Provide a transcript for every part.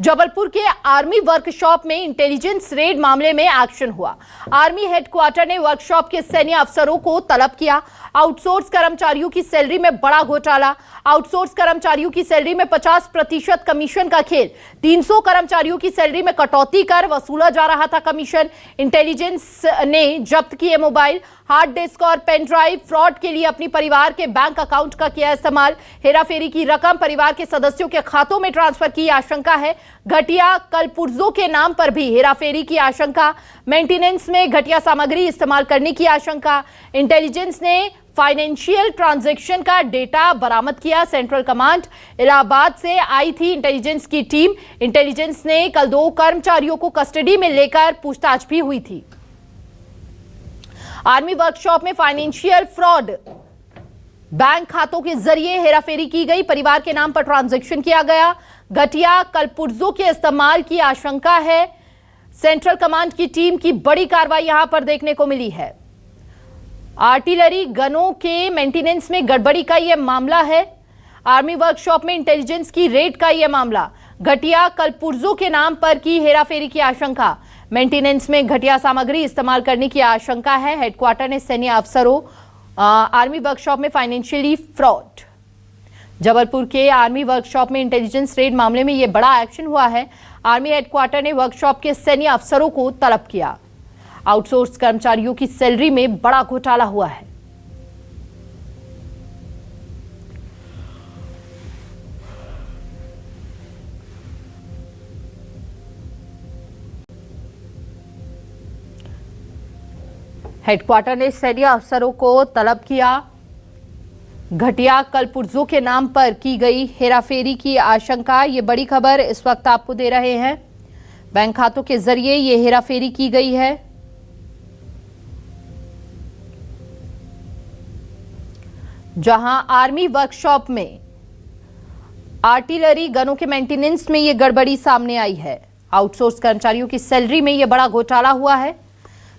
जबलपुर के army workshop में intelligence red मामले में एक्शन हुआ। आर्मी हेडक्वार्टर ने वर्कशॉप के सैन्य अफसरों को तलब किया। आउटसोर्स कर्मचारियों की सैलरी में बड़ा घोटाला। आउटसोर्स कर्मचारियों की सैलरी में 50% कमीशन का खेल। 300 कर्मचारियों की सैलरी में कटौती कर वसूला जा रहा था कमीशन। इंटेलिजेंस ने जब्त किए मोबाइल, हार्ड डिस्क और पेन ड्राइव। फ्रॉड के लिए अपनी परिवार के बैंक अकाउंट का किया इस्तेमाल। हेराफेरी की रकम परिवार के सदस्यों के खातों में ट्रांसफर की आशंका है। घटिया कलपुर्जों के नाम पर भी हेराफेरी की आशंका। मेंटेनेंस में घटिया सामग्री इस्तेमाल करने की आशंका। इंटेलिजेंस ने फाइनेंशियल ट्रांजैक्शन का डेटा बरामद किया। सेंट्रल कमांड इलाहाबाद से आई थी इंटेलिजेंस की टीम। इंटेलिजेंस ने कल 2 कर्मचारियों को कस्टडी में लेकर पूछताछ भी हुई थी। आर्मी वर्कशॉप में फाइनेंशियल फ्रॉड, बैंक खातों के जरिए हेराफेरी की गई, परिवार के नाम पर ट्रांजैक्शन किया गया। घटिया कलपुर्जों के इस्तेमाल की आशंका है। सेंट्रल कमांड की टीम की बड़ी कार्रवाई यहां पर देखने को मिली है। आर्टिलरी गनों के मेंटेनेंस में गड़बड़ी का यह मामला है। आर्मी वर्कशॉप में इंटेलिजेंस की रेड का यह मामला। घटिया कलपुर्जों के नाम पर की हेराफेरी की आशंका। मेंटेनेंस में घटिया सामग्री इस्तेमाल करने की आशंका है। हेडक्वार्टर ने सैन्य अफसरों आर्मी वर्कशॉप में फाइनेंशियली फ्रॉड। जबलपुर के आर्मी वर्कशॉप में इंटेलिजेंस रेड मामले में यह बड़ा एक्शन हुआ है। आर्मी हेडक्वार्टर ने वर्कशॉप के सैन्य अफसरों को तलब किया। आउटसोर्स कर्मचारियों की सैलरी में बड़ा घोटाला हुआ है। हेडक्वार्टर ने सैन्य अफसरों को तलब किया। घटिया कलपुर्जों के नाम पर की गई हेराफेरी की आशंका। ये बड़ी खबर इस वक्त आपको दे रहे हैं। बैंक खातों के जरिए ये हेराफेरी की गई है। जहां आर्मी वर्कशॉप में आर्टिलरी गनों के मेंटेनेंस में यह गड़बड़ी सामने आई है। आउटसोर्स कर्मचारियों की सैलरी में यह बड़ा घोटाला हुआ है।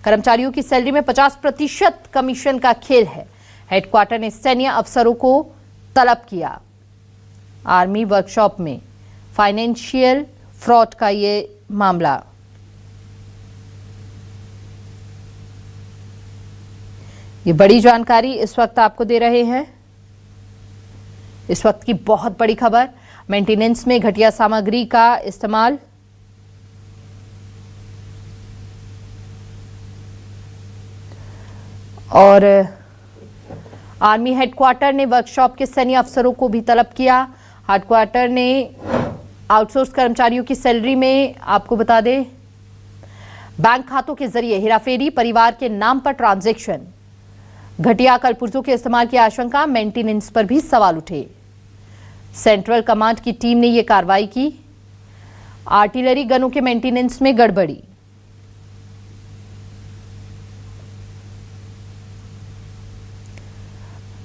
कर्मचारियों की सैलरी में 50% कमीशन का खेल है। हेडक्वार्टर ने सैन्य अफसरों को तलब किया। आर्मी वर्कशॉप में फाइनेंशियल फ्रॉड का यह मामला। ये बड़ी जानकारी इस वक्त आपको दे रहे हैं। इस वक्त की बहुत बड़ी खबर, मेंटेनेंस में घटिया सामग्री का इस्तेमाल। और आर्मी हेडक्वार्टर ने वर्कशॉप के सैन्य अफसरों को भी तलब किया। हेडक्वार्टर ने आउटसोर्स कर्मचारियों की सैलरी में, आपको बता दें, बैंक खातों के जरिए हेराफेरी, परिवार के नाम पर ट्रांजैक्शन। घटिया कलपुर्जों के इस्तेमाल की आशंका। मेंटेनेंस पर भी सवाल उठे। सेंट्रल कमांड की टीम ने यह कार्रवाई की। आर्टिलरी गनों के मेंटेनेंस में गड़बड़ी।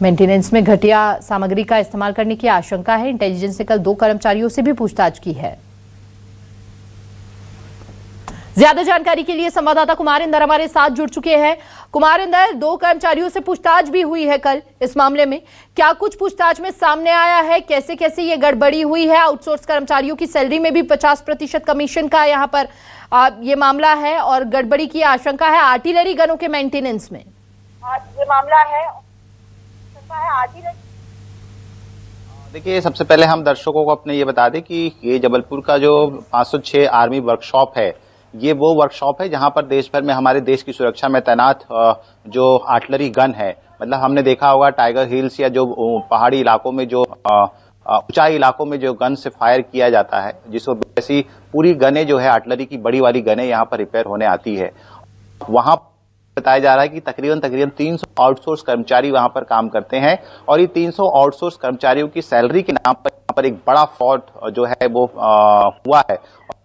मेंटेनेंस में घटिया सामग्री का इस्तेमाल करने की आशंका है। इंटेलिजेंस ने कल 2 कर्मचारियों से भी पूछताछ की है। ज्यादा जानकारी के लिए संवाददाता कुमार इंदर हमारे साथ जुड़ चुके हैं। कुमार इंदर, 2 कर्मचारियों से पूछताछ भी हुई है कल इस मामले में। क्या कुछ पूछताछ में सामने आया है? कैसे कैसे ये गड़बड़ी हुई है? आउटसोर्स कर्मचारियों की सैलरी में भी 50% कमीशन का यहाँ पर ये मामला है और गड़बड़ी की आशंका है आर्टिलरी गनों के मेंटेनेंस में। ये मामला है देखिए, सबसे पहले हम दर्शकों को अपने ये बता दें कि ये जबलपुर का जो 506 आर्मी वर्कशॉप है, ये वो वर्कशॉप है जहां पर देश भर में हमारे देश की सुरक्षा में तैनात जो आर्टिलरी गन है, मतलब हमने देखा होगा टाइगर हिल्स या जो पहाड़ी इलाकों में जो ऊंचाई इलाकों में जो गन से फायर किया जाता है, जिसको ऐसी पूरी गनें जो है आर्टिलरी की बड़ी वाली गनें यहाँ पर रिपेयर होने आती है। वहां बताया जा रहा है कि तकरीबन 300 आउटसोर्स कर्मचारी वहां पर काम करते हैं और ये 300 आउटसोर्स कर्मचारियों की सैलरी के नाम पर यहाँ पर एक बड़ा फ्रॉड जो है वो हुआ है।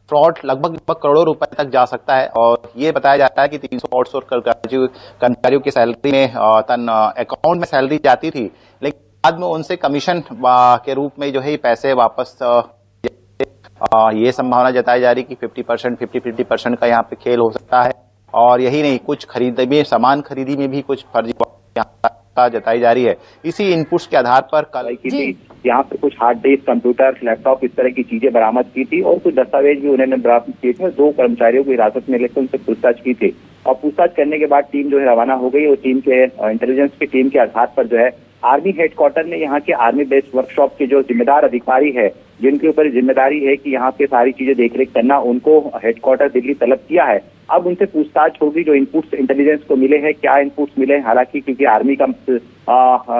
फ्रॉड लगभग करोड़ों रुपए तक जा सकता है और ये बताया जाता है कि 300 आउटसोर्स कर्मचारियों की सैलरी में अकाउंट में सैलरी जाती थी, लेकिन बाद में उनसे कमीशन के रूप में जो है पैसे वापस ये संभावना जताई जा रही कि 50% का यहाँ पे खेल हो सकता है। और यही नहीं, कुछ खरीदी में, सामान खरीदी में भी कुछ फर्जी जताई जा रही है। इसी इनपुट्स के आधार पर कल की थी यहाँ पे कुछ हार्ड डिस्क, कंप्यूटर, लैपटॉप इस तरह की चीजें बरामद की थी और कुछ दस्तावेज भी उन्होंने बरामद किए थे। 2 कर्मचारियों को हिरासत में लेकर उनसे पूछताछ की थी और पूछताछ करने के बाद टीम जो है रवाना हो गई और टीम के इंटेलिजेंस की टीम के आधार पर जो है आर्मी हेडक्वार्टर ने यहाँ के आर्मी बेस वर्कशॉप के जो जिम्मेदार अधिकारी है, जिनके ऊपर जिम्मेदारी है कि यहाँ पे सारी चीजें देखरेख करना, उनको हेडक्वार्टर दिल्ली तलब किया है। अब उनसे पूछताछ होगी, जो इनपुट्स इंटेलिजेंस को मिले हैं, क्या इनपुट्स मिले। हालांकि क्योंकि आर्मी का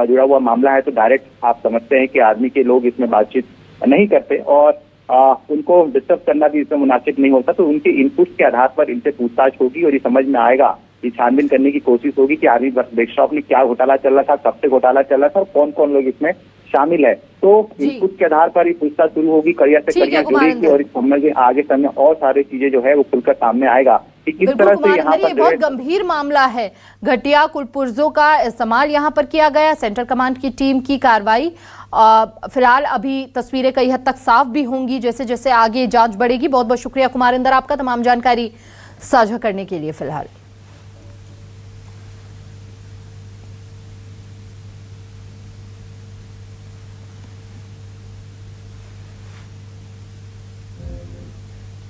जुड़ा हुआ मामला है तो डायरेक्ट आप समझते हैं कि आर्मी के लोग इसमें बातचीत नहीं करते और उनको डिस्टर्ब करना भी इसमें मुनासिब नहीं होता। तो उनके इनपुट्स के आधार पर इनसे पूछताछ होगी और ये समझ में आएगा, ये छानबीन करने की कोशिश होगी कि आर्मी वर्कशॉप में क्या घोटाला चल रहा था, कब से घोटाला चल रहा था और कौन कौन लोग इसमें शामिल है। तो इनपुट के आधार पर ये पूछताछ शुरू होगी, कड़िया से कड़िया जुड़ेगी और समझ आगे समय और सारी चीजें जो है वो खुलकर सामने आएगा कि किस तरह से यहाँ पर बहुत गंभीर मामला है। घटिया कुलपुर्जों का इस्तेमाल यहाँ पर किया गया, सेंट्रल कमांड की टीम की कार्रवाई। फिलहाल अभी तस्वीरें कई हद तक साफ भी होंगी जैसे जैसे आगे जांच बढ़ेगी। बहुत बहुत शुक्रिया कुमारिंदर आपका तमाम जानकारी साझा करने के लिए। फिलहाल